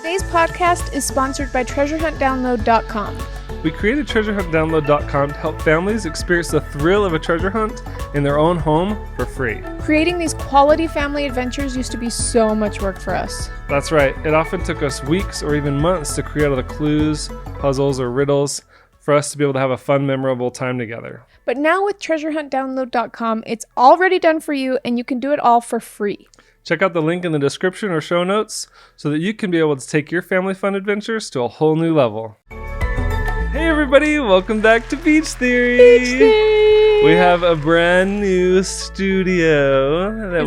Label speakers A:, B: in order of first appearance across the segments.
A: Today's podcast is sponsored by TreasureHuntDownload.com.
B: We created TreasureHuntDownload.com to help families experience the thrill of a treasure hunt in their own home for free.
A: Creating these quality family adventures used to be so much work for us.
B: That's right. It often took us weeks or even months to create all the clues, puzzles, or riddles for us to be able to have a fun, memorable time together.
A: But now with TreasureHuntDownload.com, it's already done for you and you can do it all for free.
B: Check out the link in the description or show notes so that you can be able to take your family fun adventures to a whole new level. Hey everybody, welcome back to Beach Theory.
A: Beach Theory!
B: We have a brand new studio that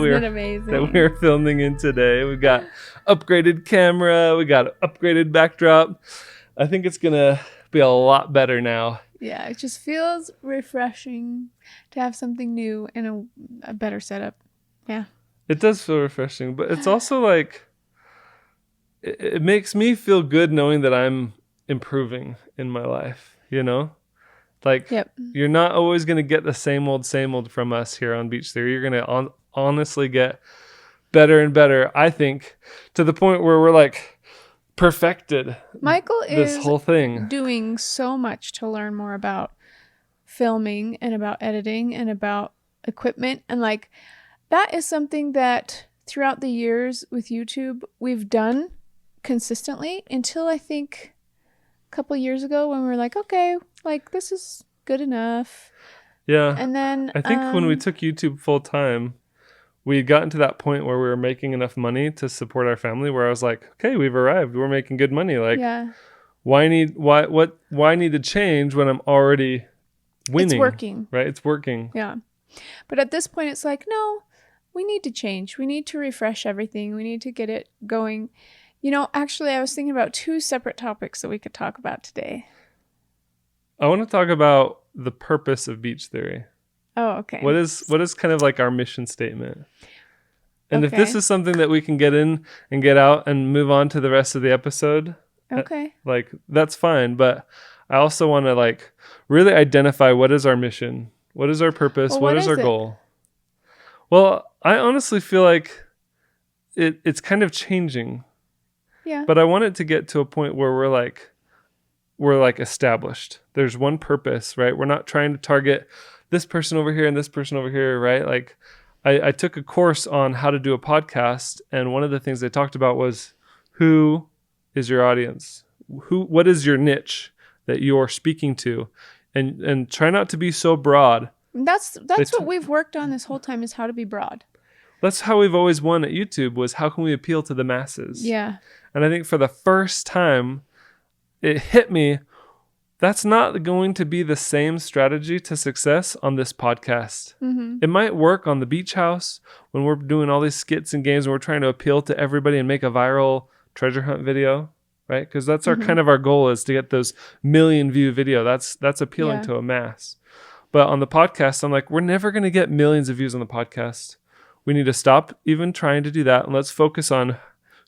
B: we're filming in today. We've got upgraded camera, we got upgraded backdrop. I think it's gonna be a lot better now.
A: Yeah, it just feels refreshing to have something new and a better setup. Yeah.
B: It does feel refreshing, but it's also like, it makes me feel good knowing that I'm improving in my life, you know? Like, You're not always going to get the same old from us here on Beach Theory. You're going to honestly get better and better, I think, to the point where we're like perfected.
A: Michael
B: this whole thing.
A: Doing so much to learn more about filming and about editing and about equipment. And like, that is something that throughout the years with YouTube, we've done consistently until I think a couple years ago when we were like, okay, like this is good enough.
B: Yeah.
A: And then
B: I think when we took YouTube full time, we had gotten to that point where we were making enough money to support our family where I was like, okay, we've arrived. We're making good money. Like, why need to change when I'm already winning?
A: It's working.
B: Right? It's working.
A: Yeah. But at this point, it's like, no, we need to change. We need to refresh everything. We need to get it going. You know, actually, I was thinking about two separate topics that we could talk about today.
B: I want to talk about the purpose of Beach Theory.
A: Oh, okay.
B: What is kind of like our mission statement? And if this is something that we can get in and get out and move on to the rest of the episode, like that's fine. But I also want to like really identify what is our mission, what is our purpose, what is our goal. Well, I honestly feel like it's kind of changing.
A: Yeah.
B: But I want it to get to a point where we're like established. There's one purpose, right? We're not trying to target this person over here and this person over here, right? Like I took a course on how to do a podcast, and one of the things they talked about was who is your audience? What is your niche that you're speaking to? And try not to be so broad.
A: That's what we've worked on this whole time, is how to be broad. That's
B: how we've always won at YouTube, was how can we appeal to the masses?
A: Yeah.
B: And I think for the first time, it hit me, that's not going to be the same strategy to success on this podcast.
A: Mm-hmm.
B: It might work on the beach house when we're doing all these skits and games and we're trying to appeal to everybody and make a viral treasure hunt video, right? Because that's our kind of our goal, is to get those 1 million view video. That's appealing to a mass. But on the podcast, I'm like, we're never going to get millions of views on the podcast. We need to stop even trying to do that, and let's focus on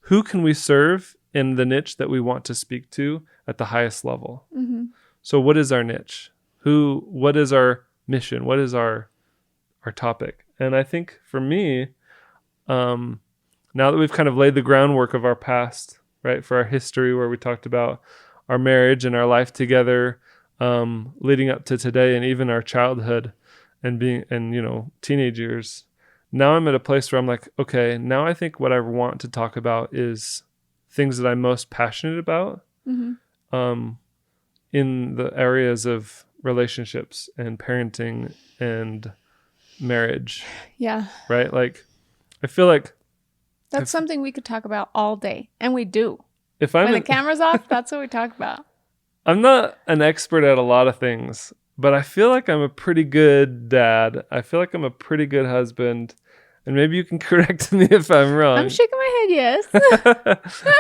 B: who can we serve in the niche that we want to speak to at the highest level.
A: Mm-hmm.
B: So what is our niche? What is our mission? What is our topic? And I think for me, now that we've kind of laid the groundwork of our past, right, for our history, where we talked about our marriage and our life together, leading up to today, and even our childhood and teenage years. Now I'm at a place where I'm like, okay, now I think what I want to talk about is things that I'm most passionate about, in the areas of relationships and parenting and marriage.
A: Yeah.
B: Right? Like, I feel like
A: that's something we could talk about all day, and we do.
B: When
A: the camera's off, that's what we talk about.
B: I'm not an expert at a lot of things, but I feel like I'm a pretty good dad. I feel like I'm a pretty good husband. And maybe you can correct me if I'm wrong.
A: I'm shaking my head, yes.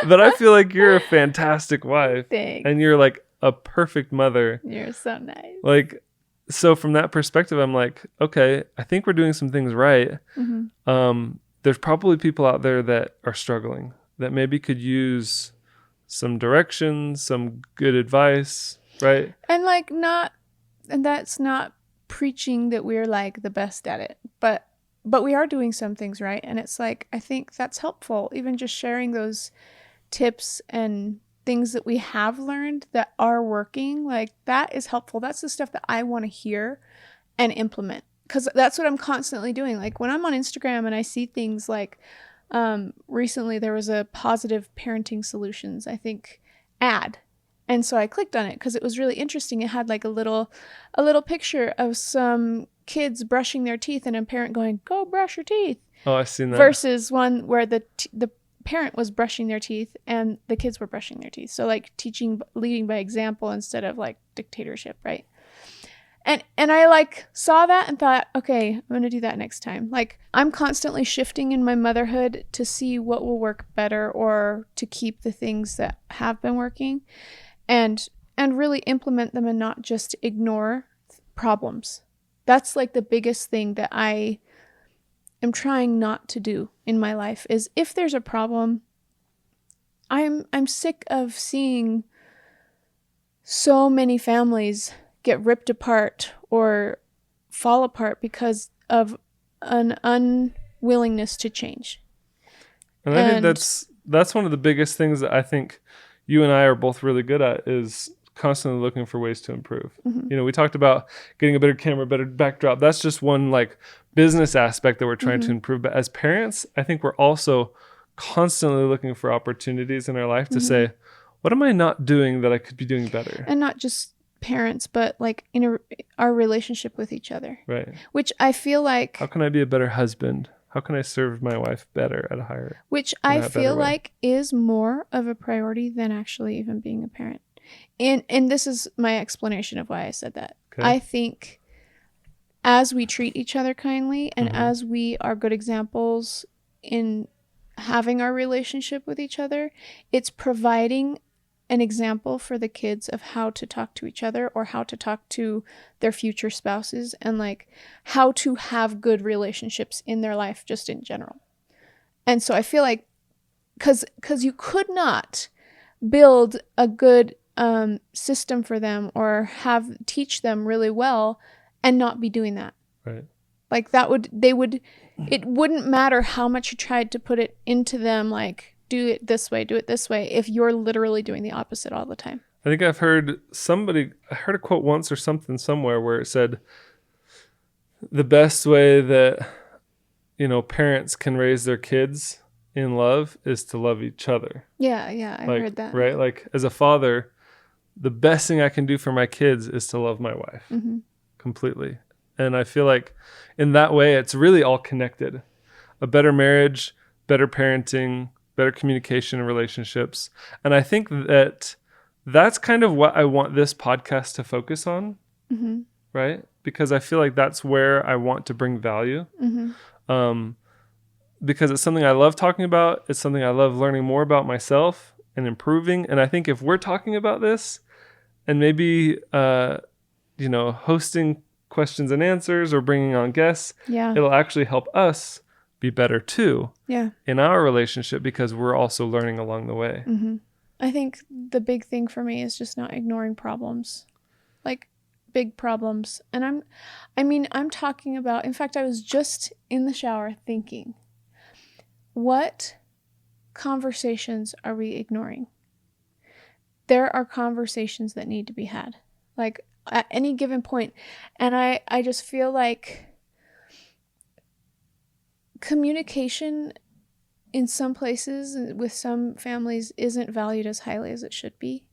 B: But I feel like you're a fantastic wife.
A: Thanks.
B: And you're like a perfect mother.
A: You're so nice.
B: Like, so from that perspective, I'm like, okay, I think we're doing some things right.
A: Mm-hmm.
B: There's probably people out there that are struggling, that maybe could use some direction, some good advice, right?
A: And that's not preaching that we're like the best at it, but we are doing some things right. And it's like, I think that's helpful. Even just sharing those tips and things that we have learned that are working, like that is helpful. That's the stuff that I want to hear and implement, because that's what I'm constantly doing. Like when I'm on Instagram and I see things like recently there was a Positive Parenting Solutions, I think, ad. And so I clicked on it because it was really interesting. It had like a little picture of some kids brushing their teeth and a parent going, "Go brush your teeth."
B: Oh, I've seen that.
A: Versus one where the parent was brushing their teeth and the kids were brushing their teeth. So like leading by example instead of like dictatorship, right? And I like saw that and thought, okay, I'm going to do that next time. Like I'm constantly shifting in my motherhood to see what will work better or to keep the things that have been working and really implement them and not just ignore problems. That's like the biggest thing that I am trying not to do in my life is if there's a problem, I'm sick of seeing so many families get ripped apart or fall apart because of an unwillingness to change.
B: And I think that's one of the biggest things that I think you and I are both really good at is constantly looking for ways to improve.
A: Mm-hmm.
B: You know, we talked about getting a better camera, better backdrop. That's just one like business aspect that we're trying to improve. But as parents, I think we're also constantly looking for opportunities in our life to say, what am I not doing that I could be doing better?
A: And not just parents, but like in our relationship with each other.
B: Right.
A: Which I feel like...
B: How can I be a better husband? How can I serve my wife better at a higher...
A: Which I feel like is more of a priority than actually even being a parent. And this is my explanation of why I said that. Okay. I think as we treat each other kindly and as we are good examples in having our relationship with each other, it's providing an example for the kids of how to talk to each other or how to talk to their future spouses and like how to have good relationships in their life just in general. And so I feel like because you could not build a good system for them or teach them really well and not be doing that.
B: Right.
A: Like it wouldn't matter how much you tried to put it into them, like do it this way, if you're literally doing the opposite all the time.
B: I think I heard a quote once or something somewhere where it said the best way that, you know, parents can raise their kids in love is to love each other.
A: Yeah, I heard that.
B: Right? Like as a father, the best thing I can do for my kids is to love my wife completely. And I feel like in that way, it's really all connected. A better marriage, better parenting, better communication and relationships. And I think that's kind of what I want this podcast to focus on, right? Because I feel like that's where I want to bring value. Because it's something I love talking about. It's something I love learning more about myself and improving. And I think if we're talking about this and maybe, hosting questions and answers or bringing on guests, it'll actually help us be better too in our relationship because we're also learning along the way.
A: I think the big thing for me is just not ignoring problems, like big problems. And I'm talking about, in fact, I was just in the shower thinking, what conversations are we ignoring? There are conversations that need to be had, like at any given point. And I just feel like communication in some places with some families isn't valued as highly as it should be.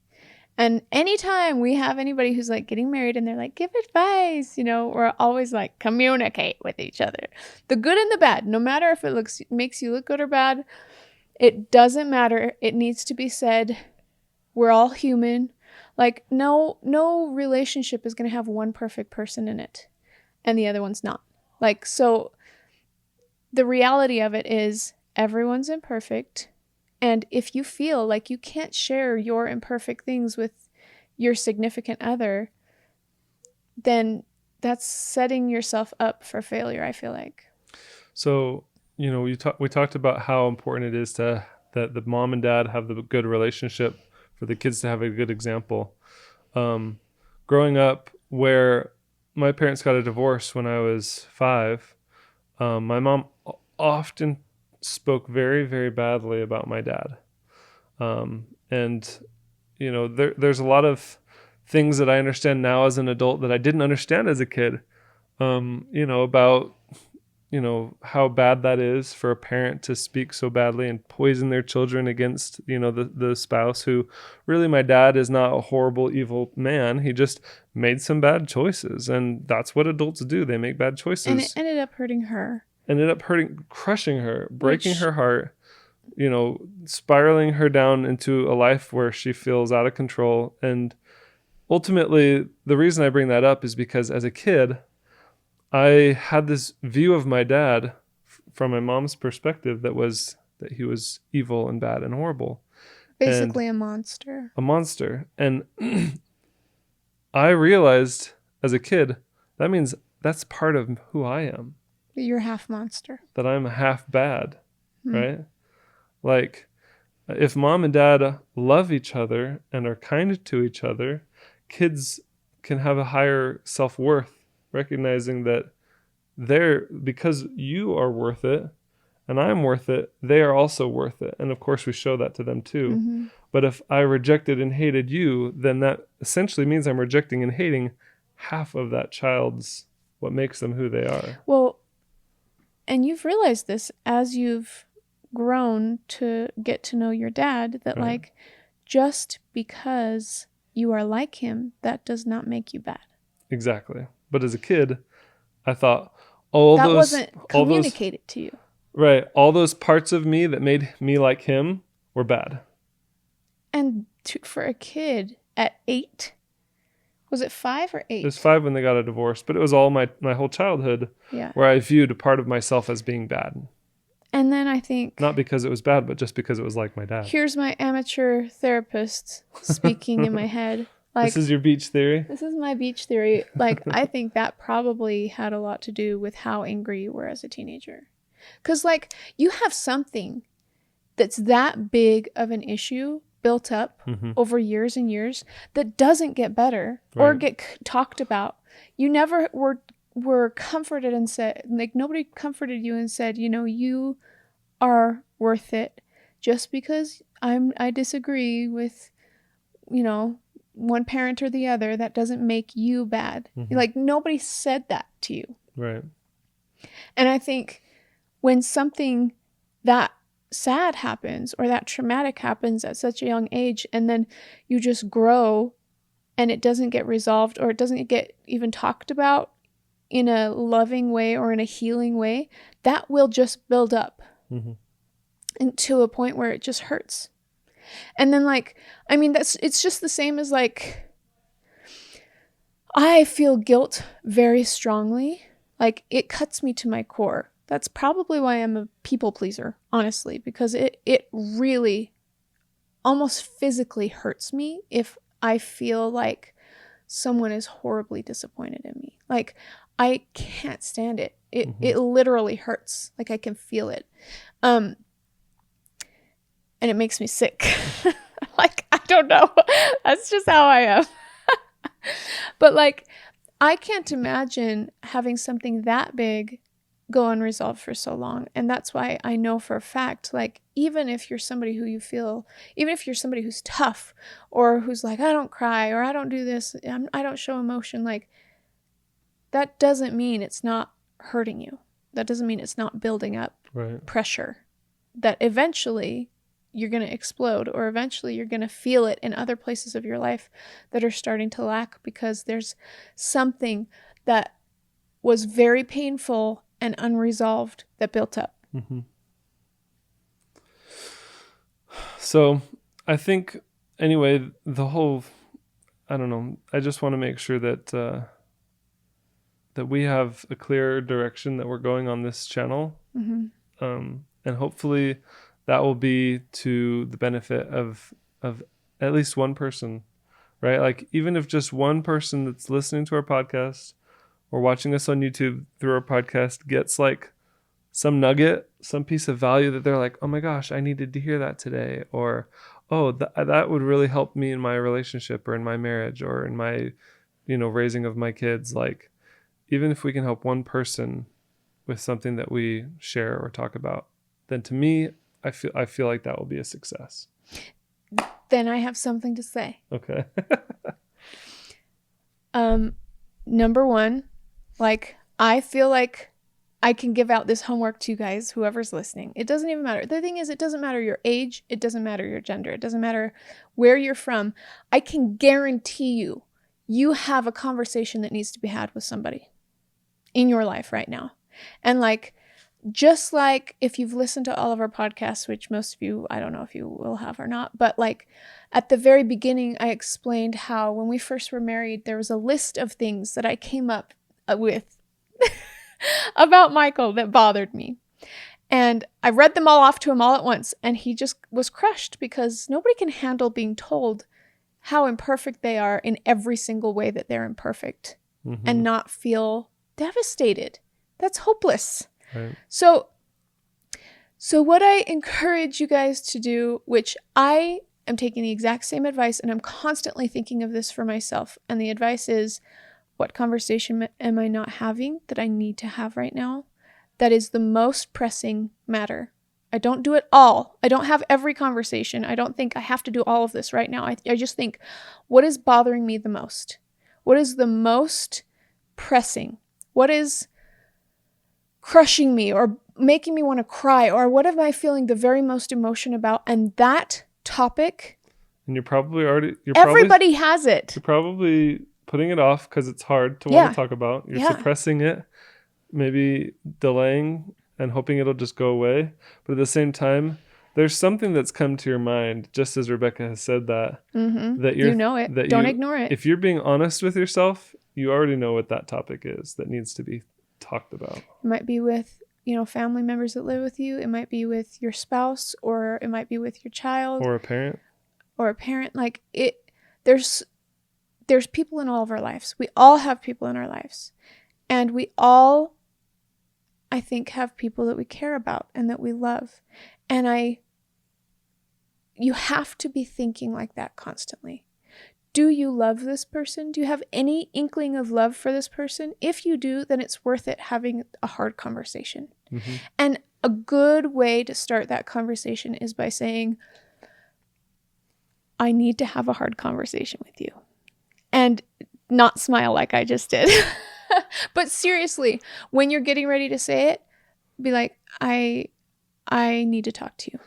A: And anytime we have anybody who's like getting married and they're like, give advice, we're always like, communicate with each other. The good and the bad, no matter if it makes you look good or bad, it doesn't matter. It needs to be said. We're all human. Like no relationship is going to have one perfect person in it and the other one's not. Like, so the reality of it is everyone's imperfect. And if you feel like you can't share your imperfect things with your significant other, then that's setting yourself up for failure, I feel like. So,
B: we talked about how important it is that the mom and dad have the good relationship for the kids to have a good example. Growing up where my parents got a divorce when I was 5, my mom often spoke very, very badly about my dad. And, there's a lot of things that I understand now as an adult that I didn't understand as a kid, about, how bad that is for a parent to speak so badly and poison their children against, the spouse, who really, my dad is not a horrible, evil man. He just made some bad choices. And that's what adults do. They make bad choices.
A: And it ended up hurting her.
B: Crushing her, breaking her heart, spiraling her down into a life where she feels out of control. And ultimately, the reason I bring that up is because as a kid, I had this view of my dad from my mom's perspective that he was evil and bad and horrible.
A: Basically a monster.
B: A monster. And I realized as a kid, that means that's part of who I am.
A: You're half monster.
B: That I'm half bad, right? Like, if mom and dad love each other and are kind to each other, kids can have a higher self-worth, recognizing that because you are worth it and I'm worth it, they are also worth it. And of course we show that to them too. Mm-hmm. But if I rejected and hated you, then that essentially means I'm rejecting and hating half of that child's, what makes them who they are.
A: Well, and you've realized this as you've grown to get to know your dad, that like, just because you are like him, that does not make you bad.
B: Exactly. But as a kid, I thought
A: that wasn't communicated to you.
B: Right. All those parts of me that made me like him were bad.
A: And for a kid at 8, was it 5 or 8?
B: It was 5 when they got a divorce, but it was all my whole childhood where I viewed a part of myself as being bad.
A: And then I think...
B: Not because it was bad, but just because it was like my dad.
A: Here's my amateur therapist speaking in my head. Like,
B: this is your beach theory?
A: This is my beach theory. Like, I think that probably had a lot to do with how angry you were as a teenager. Because, like, you have something that's that big of an issue built up over years and years that doesn't get better or get talked about. You never were comforted and said, like, nobody comforted you and said, you are worth it. Just because I disagree with, one parent or the other, that doesn't make you bad. Like, nobody said that to you.
B: Right.
A: And I think when something that sad happens or that traumatic happens at such a young age, and then you just grow and it doesn't get resolved or it doesn't get even talked about in a loving way or in a healing way, that will just build up and to a point where it just hurts. And then, like, I mean, it's just the same as, like, I feel guilt very strongly. Like, it cuts me to my core. That's probably why I'm a people pleaser, honestly, because it really almost physically hurts me if I feel like someone is horribly disappointed in me. Like, I can't stand it. It literally hurts. Like, I can feel it. And it makes me sick. Like, I don't know. That's just how I am. But, like, I can't imagine having something that big go unresolved for so long. And that's why I know for a fact, like, even if you're somebody who's tough or who's like, I don't cry or I don't do this, I don't show emotion, like, that doesn't mean it's not hurting you. That doesn't mean it's not building up pressure that eventually you're going to explode, or eventually you're going to feel it in other places of your life that are starting to lack because there's something that was very painful and unresolved that built up.
B: So I think, anyway, I don't know, I just want to make sure that that we have a clear direction that we're going on this channel. And hopefully that will be to the benefit of at least one person, right? Like, even if just one person that's listening to our podcast or watching us on YouTube through our podcast gets, like, some nugget, some piece of value that they're like, oh my gosh, I needed to hear that today. Or, oh, that would really help me in my relationship or in my marriage or in my, raising of my kids. Like, even if we can help one person with something that we share or talk about, then to me, I feel like that will be a success.
A: Then I have something to say.
B: Okay.
A: Number one, like, I feel like I can give out this homework to you guys, whoever's listening. It doesn't even matter. The thing is, it doesn't matter your age. It doesn't matter your gender. It doesn't matter where you're from. I can guarantee you, you have a conversation that needs to be had with somebody in your life right now. And like, just like if you've listened to all of our podcasts, which most of you, I don't know if you will have or not, but like at the very beginning, I explained how when we first were married, there was a list of things that I came up with about Michael that bothered me. And I read them all off to him all at once, and he just was crushed because nobody can handle being told how imperfect they are in every single way that they're imperfect and not feel devastated. That's hopeless.
B: Right.
A: So what I encourage you guys to do, which I am taking the exact same advice, and I'm constantly thinking of this for myself. And the advice is, what conversation am I not having that I need to have right now? That is the most pressing matter. I don't do it all. I don't have every conversation. I don't think I have to do all of this right now. I just think, what is bothering me the most? What is the most pressing? What is crushing me or making me want to cry, or what am I feeling the very most emotion about? And that topic,
B: And everybody
A: has it.
B: You're probably putting it off because it's hard to want to talk about. You're suppressing it, maybe delaying and hoping it'll just go away. But at the same time, there's something that's come to your mind, just as Rebecca has said that
A: that you know it. Don't ignore it.
B: If you're being honest with yourself, you already know what that topic is that needs to be talked about.
A: It might be with, family members that live with you. It might be with your spouse, or it might be with your child,
B: or a parent.
A: Like there's people in all of our lives. We all have people in our lives, and we all, I think, have people that we care about and that we love. And you have to be thinking like that constantly. Do you love this person? Do you have any inkling of love for this person? If you do, then it's worth it having a hard conversation. And a good way to start that conversation is by saying, I need to have a hard conversation with you. And not smile like I just did. But seriously, when you're getting ready to say it, be like, I need to talk to you.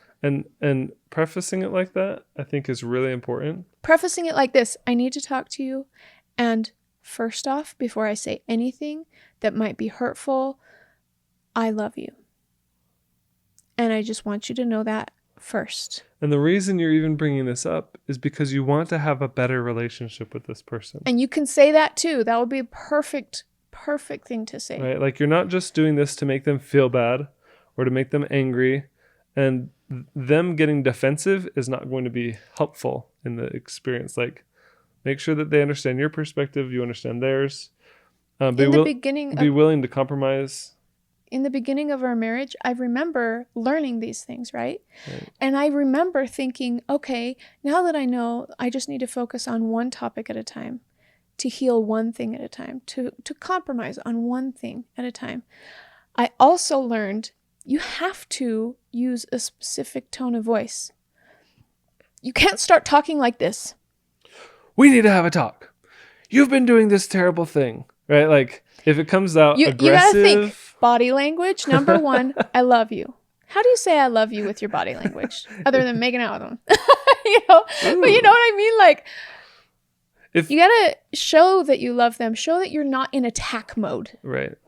B: And prefacing it like that, I think, is really important.
A: Prefacing it like this: I need to talk to you. And first off, before I say anything that might be hurtful, I love you. And I just want you to know that first.
B: And the reason you're even bringing this up is because you want to have a better relationship with this person.
A: And you can say that too. That would be a perfect thing to say.
B: Right? Like, you're not just doing this to make them feel bad or to make them angry. And them getting defensive is not going to be helpful in the experience. Like, make sure that they understand your perspective, you understand theirs. Be willing to compromise.
A: In the beginning of our marriage, I remember learning these things, right? And I remember thinking, okay, now that I know, I just need to focus on one topic at a time, to heal one thing at a time, to compromise on one thing at a time. I also learned you have to use a specific tone of voice. You can't start talking like this.
B: We need to have a talk. You've been doing this terrible thing, right? Like, if it comes out aggressive. You gotta think.
A: Body language, number one, I love you. How do you say I love you with your body language? Other than making out with them. But you know what I mean? Like, you gotta show that you love them. Show that you're not in attack mode.
B: Right.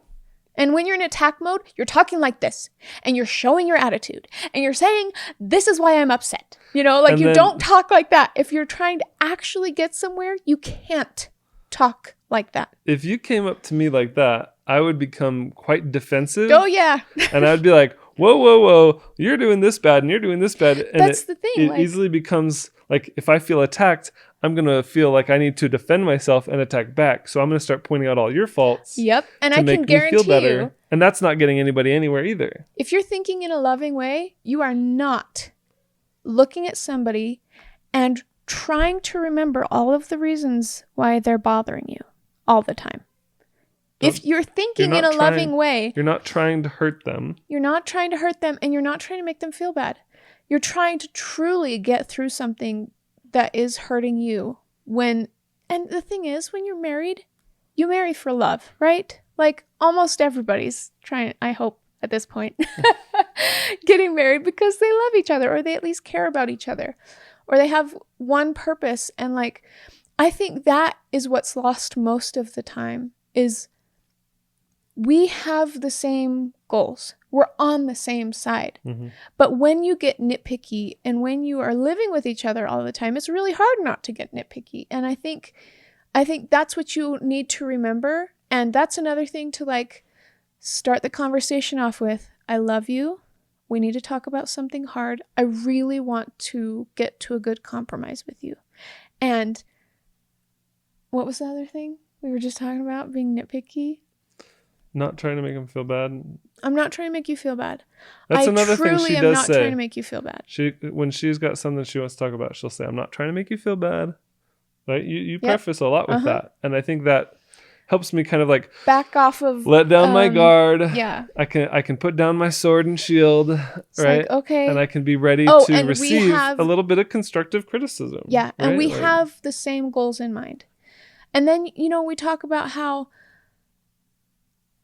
A: And when you're in attack mode, you're talking like this. And you're showing your attitude. And you're saying, this is why I'm upset. Like, you don't talk like that. If you're trying to actually get somewhere, you can't talk like that.
B: If you came up to me like that, I would become quite defensive.
A: Oh, yeah.
B: And I'd be like, whoa, you're doing this bad and you're doing this bad. And
A: that's the thing.
B: It easily becomes like, if I feel attacked, I'm going to feel like I need to defend myself and attack back. So I'm going to start pointing out all your faults.
A: Yep. And I can guarantee you.
B: And that's not getting anybody anywhere either.
A: If you're thinking in a loving way, you are not looking at somebody and trying to remember all of the reasons why they're bothering you all the time. If you're thinking in a loving way,
B: you're not trying to hurt them.
A: You're not trying to hurt them, and you're not trying to make them feel bad. you're trying to truly get through something that is hurting you. And the thing is, when you're married, you marry for love, right? Like almost everybody's trying, I hope at this point, getting married because they love each other, or they at least care about each other, or they have one purpose. And like, I think that is what's lost most of the time, is we have the same goals. We're on the same side.
B: Mm-hmm.
A: But when you get nitpicky and when you are living with each other all the time, it's really hard not to get nitpicky. And I think that's what you need to remember. And that's another thing to like start the conversation off with. I love you. We need to talk about something hard. I really want to get to a good compromise with you. And what was the other thing we were just talking about? Being nitpicky?
B: Not trying to make him feel bad.
A: I'm not trying to make you feel bad.
B: That's another thing she does say.
A: I truly am not trying to make you feel bad.
B: When she's got something she wants to talk about, she'll say, I'm not trying to make you feel bad. Right? You preface a lot with that. And I think that helps me kind of like
A: back off of,
B: let down my guard.
A: Yeah.
B: I can put down my sword and shield,
A: it's
B: right?
A: Like, okay.
B: And I can be ready to receive a little bit of constructive criticism.
A: Yeah.
B: Right?
A: And we have the same goals in mind. And then, we talk about how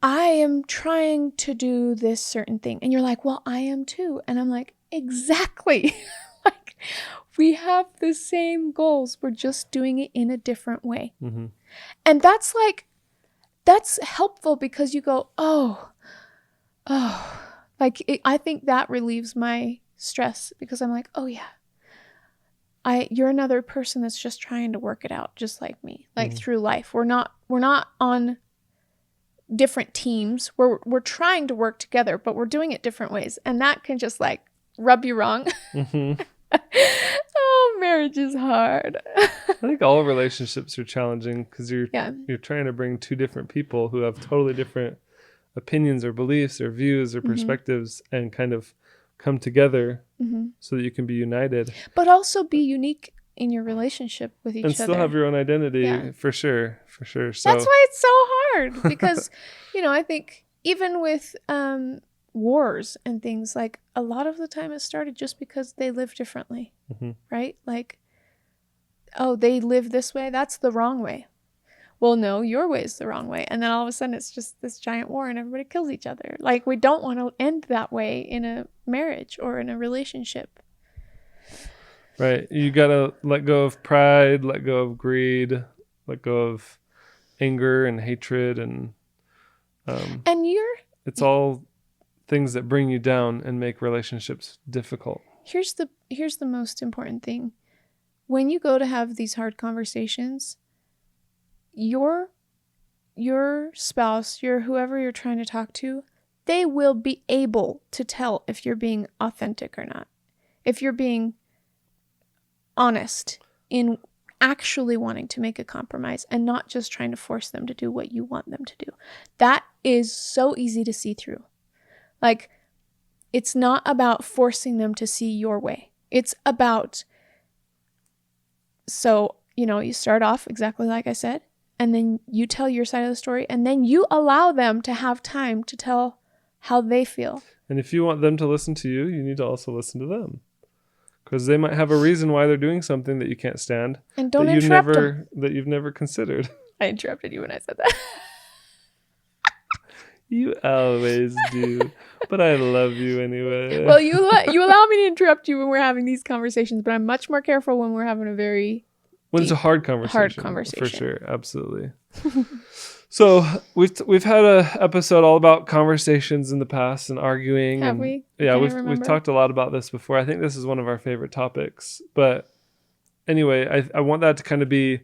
A: I am trying to do this certain thing. And you're like, well, I am too. And I'm like, exactly. Like, we have the same goals. We're just doing it in a different way.
B: Mm-hmm.
A: And that's helpful because you go, I think that relieves my stress, because I'm like, oh yeah, you're another person that's just trying to work it out just like me, like through life. We're not on different teams. We're trying to work together, but we're doing it different ways. And that can just like rub you wrong.
B: Mm-hmm.
A: Oh, marriage is hard.
B: I think all relationships are challenging because you're trying to bring two different people who have totally different opinions or beliefs or views or perspectives and kind of come together so that you can be united.
A: But also be unique in your relationship with each other.
B: And still have your own identity, for sure. So
A: that's why it's so hard, because, I think even with wars and things, like a lot of the time it started just because they live differently, right? Like, oh, they live this way, that's the wrong way. Well, no, your way is the wrong way. And then all of a sudden it's just this giant war and everybody kills each other. Like, we don't want to end that way in a marriage or in a relationship.
B: Right. You got to let go of pride, let go of greed, let go of anger and hatred. And it's all things that bring you down and make relationships difficult.
A: Here's the most important thing. When you go to have these hard conversations, your spouse, whoever you're trying to talk to, they will be able to tell if you're being authentic or not. If you're being honest in actually wanting to make a compromise and not just trying to force them to do what you want them to do. That is so easy to see through. Like, it's not about forcing them to see your way. It's about, you start off exactly like I said, and then you tell your side of the story, and then you allow them to have time to tell how they feel.
B: And if you want them to listen to you, you need to also listen to them. Because they might have a reason why they're doing something that you can't stand.
A: And don't interrupt them.
B: That you've never considered.
A: I interrupted you when I said that.
B: You always do. But I love you anyway.
A: Well, you allow me to interrupt you when we're having these conversations, but I'm much more careful when we're having
B: when it's a hard conversation.
A: Hard conversation.
B: For sure. Absolutely. So we've had a episode all about conversations in the past and arguing.
A: Have we?
B: Yeah, we've talked a lot about this before. I think this is one of our favorite topics. But anyway, I want that to kind of be,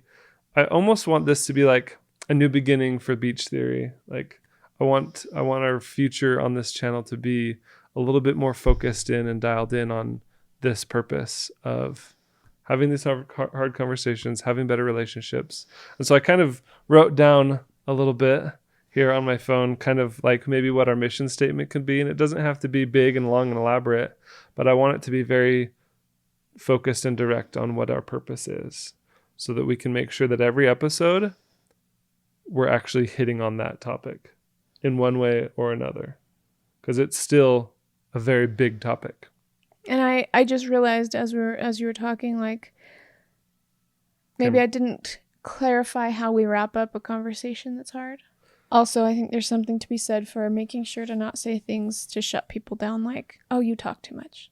B: I almost want this to be like a new beginning for Beach Theory. Like, I want our future on this channel to be a little bit more focused in and dialed in on this purpose of having these hard conversations, having better relationships. And so I kind of wrote down a little bit here on my phone, kind of like maybe what our mission statement could be. And it doesn't have to be big and long and elaborate, but I want it to be very focused and direct on what our purpose is, so that we can make sure that every episode we're actually hitting on that topic in one way or another, because it's still a very big topic.
A: And I just realized as you were talking, like, maybe I didn't clarify how we wrap up a conversation that's hard. Also, I think there's something to be said for making sure to not say things to shut people down, like, oh, you talk too much.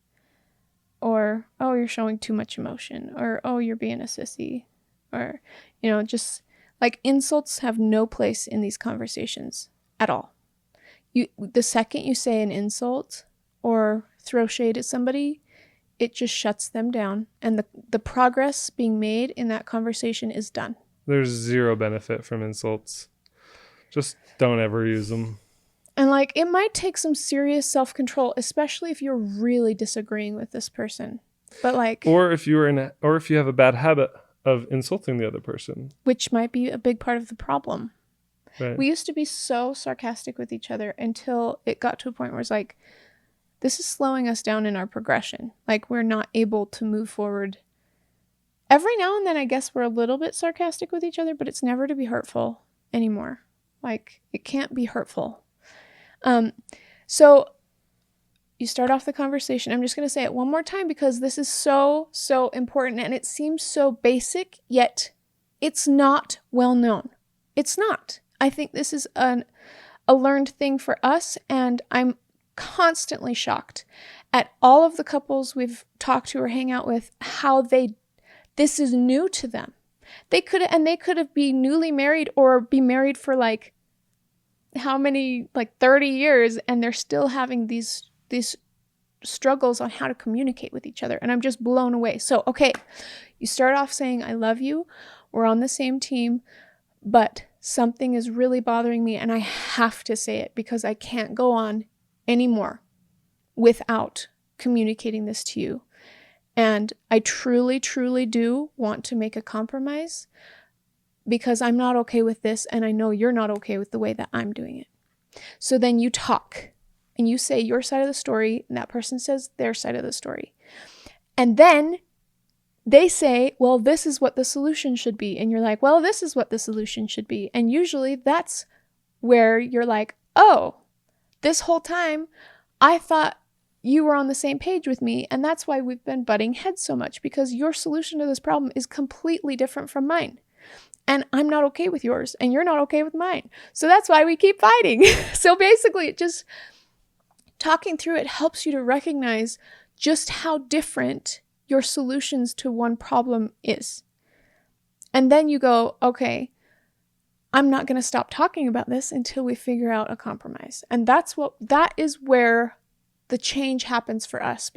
A: Or, oh, you're showing too much emotion. Or, oh, you're being a sissy. Or, just like insults have no place in these conversations at all. The second you say an insult or throw shade at somebody, it just shuts them down. And the progress being made in that conversation is done.
B: There's zero benefit from insults. Just don't ever use them.
A: And like, it might take some serious self-control, especially if you're really disagreeing with this person. But like,
B: or if you have a bad habit of insulting the other person,
A: which might be a big part of the problem.
B: Right.
A: We used to be so sarcastic with each other until it got to a point where it's like, this is slowing us down in our progression. Like, we're not able to move forward. Every now and then, I guess we're a little bit sarcastic with each other, but it's never to be hurtful anymore. Like, it can't be hurtful. So you start off the conversation. I'm just going to say it one more time because this is so, so important. And it seems so basic, yet it's not well known. It's not. I think this is a learned thing for us. And I'm constantly shocked at all of the couples we've talked to or hang out with, how this is new to them. They could have been newly married or be married for like how many, like 30 years, and they're still having these struggles on how to communicate with each other. And I'm just blown away. So, okay, you start off saying, I love you. We're on the same team, but something is really bothering me and I have to say it because I can't go on anymore without communicating this to you. And I truly, truly do want to make a compromise because I'm not okay with this and I know you're not okay with the way that I'm doing it. So then you talk and you say your side of the story and that person says their side of the story. And then they say, well, this is what the solution should be. And you're like, well, this is what the solution should be. And usually that's where you're like, oh, this whole time I thought you were on the same page with me. And that's why we've been butting heads so much, because your solution to this problem is completely different from mine. And I'm not okay with yours and you're not okay with mine. So that's why we keep fighting. So basically it just, talking through it helps you to recognize just how different your solutions to one problem is. And then you go, okay, I'm not going to stop talking about this until we figure out a compromise. And that is where the change happens for us,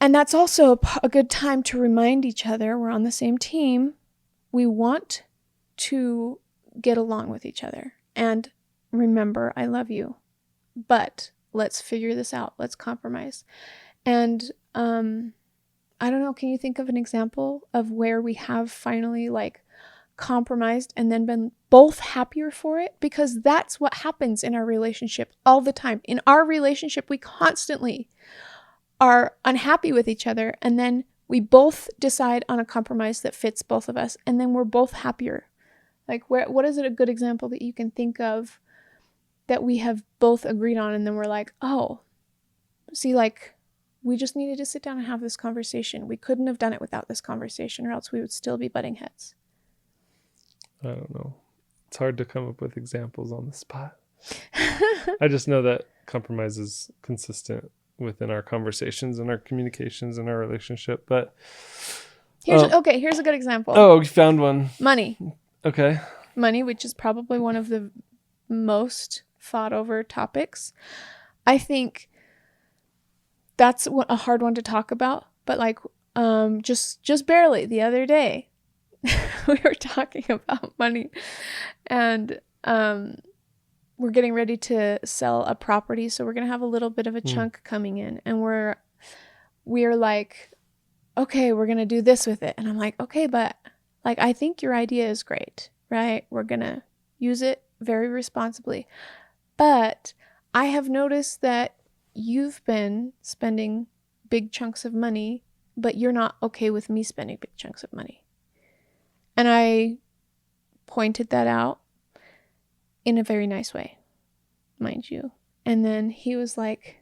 A: and that's also a good time to remind each other we're on the same team. We want to get along with each other. And remember, I love you. But let's figure this out. Let's compromise. And I don't know, can you think of an example of where we have finally like compromised and then been both happier for it? Because that's what happens in our relationship all the time. In our relationship, we constantly are unhappy with each other, and then we both decide on a compromise that fits both of us, and then we're both happier. Like, what is it a good example that you can think of that we have both agreed on, and then we're like, oh, see, like, we just needed to sit down and have this conversation. We couldn't have done it without this conversation, or else we would still be butting heads.
B: I don't know. It's hard to come up with examples on the spot. I just know that compromise is consistent within our conversations and our communications and our relationship. But
A: here's a good example.
B: Oh, we found one.
A: Money.
B: Okay.
A: Money, which is probably one of the most thought over topics. I think that's a hard one to talk about, but like just barely the other day we were talking about money, and we're getting ready to sell a property, so we're going to have a little bit of a chunk coming in, and we're like, okay, we're going to do this with it. And I'm like, okay, but like, I think your idea is great, right? We're going to use it very responsibly. But I have noticed that you've been spending big chunks of money, but you're not okay with me spending big chunks of money. And I pointed that out in a very nice way, mind you. And then he was like,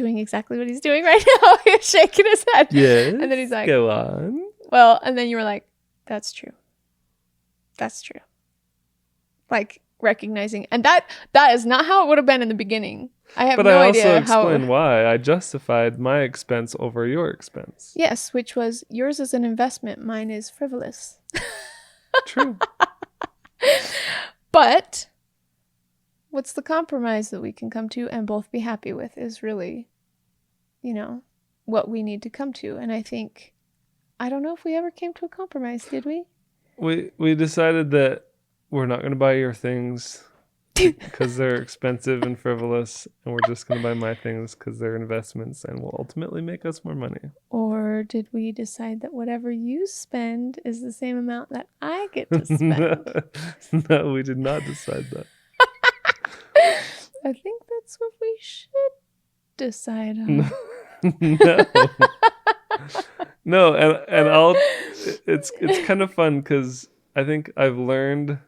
A: doing exactly what he's doing right now. He was shaking his head.
B: Yes.
A: And then he's like,
B: go on.
A: well, and then you were like, that's true. That's true. Like recognizing, and that is not how it would have been in the beginning. I have
B: But
A: no
B: I also
A: idea how.
B: explained why I justified my expense over your expense.
A: Yes, which was yours is an investment, mine is frivolous.
B: True.
A: But what's the compromise that we can come to and both be happy with is really, what we need to come to. And I think, I don't know if we ever came to a compromise, did we?
B: We decided that we're not going to buy your things because they're expensive and frivolous, and we're just going to buy my things because they're investments and will ultimately make us more money.
A: Or did we decide that whatever you spend is the same amount that I get to spend?
B: No, we did not decide that.
A: I think that's what we should decide on.
B: No. No, and I'll it's kind of fun because I think I've learned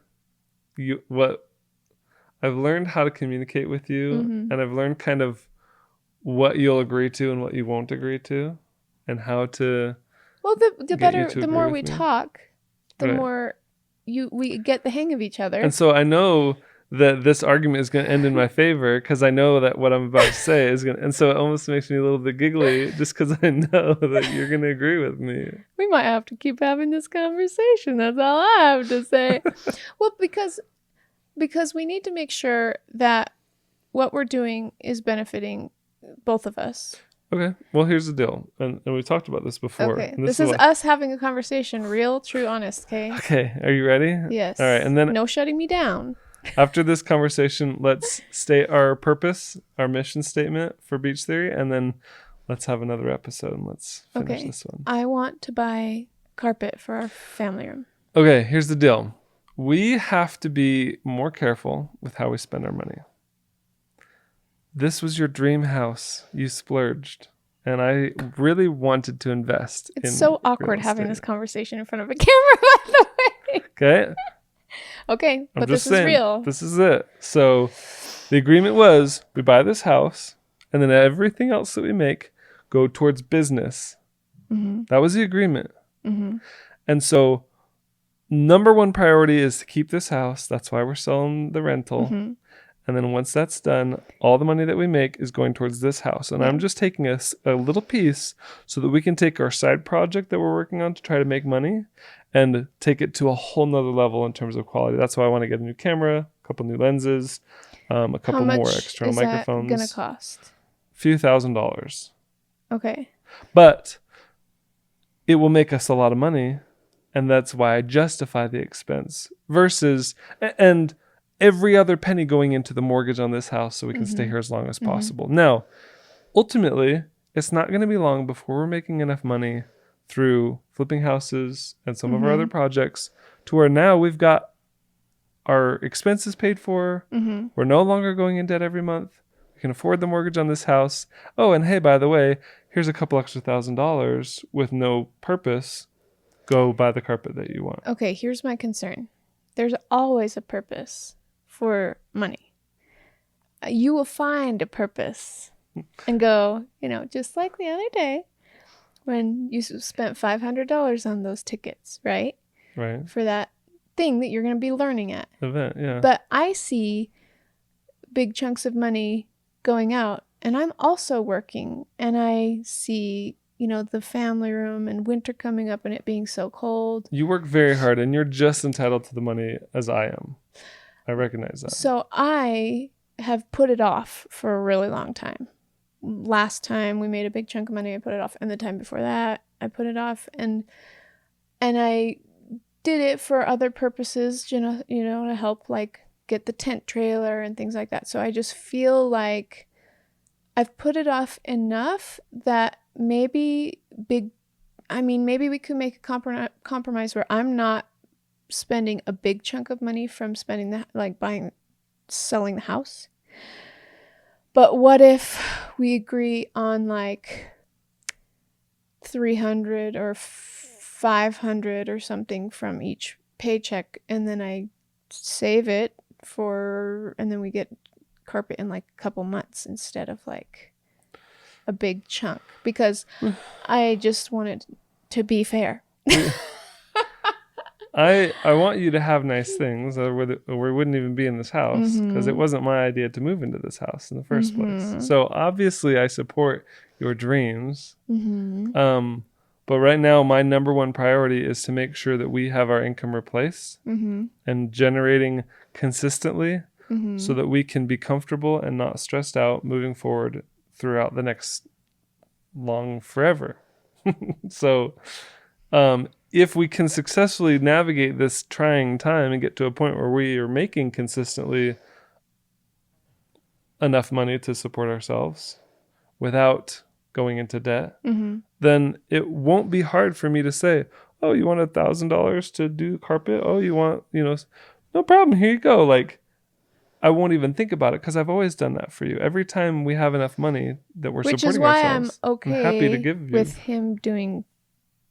B: how to communicate with you, and I've learned kind of what you'll agree to and what you won't agree to, and how to.
A: Well, the more we talk, the
B: right.
A: more we get the hang of each other.
B: And so I know that this argument is going to end in my favor because I know that what I'm about to say is going to, and so it almost makes me a little bit giggly just because I know that you're going to agree with me.
A: We might have to keep having this conversation. That's all I have to say. Well, because we need to make sure that what we're doing is benefiting both of us.
B: Okay. Well, here's the deal. And we talked about this before.
A: Okay. This is us having a conversation. Real, true, honest, okay?
B: Okay. Are you ready?
A: Yes.
B: All right. And then
A: no shutting me down.
B: After this conversation, let's state our purpose, our mission statement for Beach Theory, and then let's have another episode and let's finish this one.
A: I want to buy carpet for our family room.
B: Okay, here's the deal. We have to be more careful with how we spend our money. This was your dream house. You splurged. And I really wanted to invest in
A: It's so awkward
B: real
A: having
B: estate.
A: this conversation in front of a camera, by the way.
B: Okay.
A: Okay, but this
B: saying,
A: is real.
B: This is it. So the agreement was we buy this house and then everything else that we make go towards business. Mm-hmm. That was the agreement. Mm-hmm. And so number one priority is to keep this house. That's why we're selling the rental. Mm-hmm. And then once that's done, all the money that we make is going towards this house. And I'm just taking a little piece so that we can take our side project that we're working on to try to make money and take it to a whole nother level in terms of quality. That's why I want to get a new camera, a couple new lenses, a couple more external microphones.
A: How much is that going to cost?
B: A few $1,000s.
A: Okay.
B: But it will make us a lot of money, and that's why I justify the expense versus and every other penny going into the mortgage on this house so we can stay here as long as possible. Now, ultimately, it's not going to be long before we're making enough money through flipping houses and some of our other projects to where now we've got our expenses paid for. We're no longer going in debt every month. We can afford the mortgage on this house. Oh, and hey, by the way, here's a couple extra $1,000 with no purpose. Go buy the carpet that you want.
A: Okay, here's my concern. There's always a purpose for money. You will find a purpose and go, just like the other day when you spent $500 on those tickets, right?
B: Right.
A: For that thing that you're going to be learning at.
B: Event, yeah.
A: But I see big chunks of money going out, and I'm also working, and I see, the family room and winter coming up and it being so cold.
B: You work very hard, and you're just entitled to the money as I am. I recognize that.
A: So I have put it off for a really long time. Last time we made a big chunk of money, I put it off. And the time before that, I put it off. And I did it for other purposes, to help like get the tent trailer and things like that. So I just feel like I've put it off enough that maybe we could make a compromise where I'm not spending a big chunk of money from selling the house. But what if we agree on like $300 or $500 or something from each paycheck, and then I save it and then we get carpet in like a couple months instead of like a big chunk because I just wanted to be fair.
B: I want you to have nice things, or we wouldn't even be in this house, because it wasn't my idea to move into this house in the first place. So obviously I support your dreams. But right now my number one priority is to make sure that we have our income replaced and generating consistently so that we can be comfortable and not stressed out moving forward throughout the next long forever. So if we can successfully navigate this trying time and get to a point where we are making consistently enough money to support ourselves without going into debt, then it won't be hard for me to say, oh, you want $1,000 to do carpet? Oh, you want, no problem. Here you go. Like, I won't even think about it because I've always done that for you. Every time we have enough money that we're
A: Which is
B: supporting
A: why
B: ourselves,
A: I'm okay
B: I'm happy to give you.
A: with him doing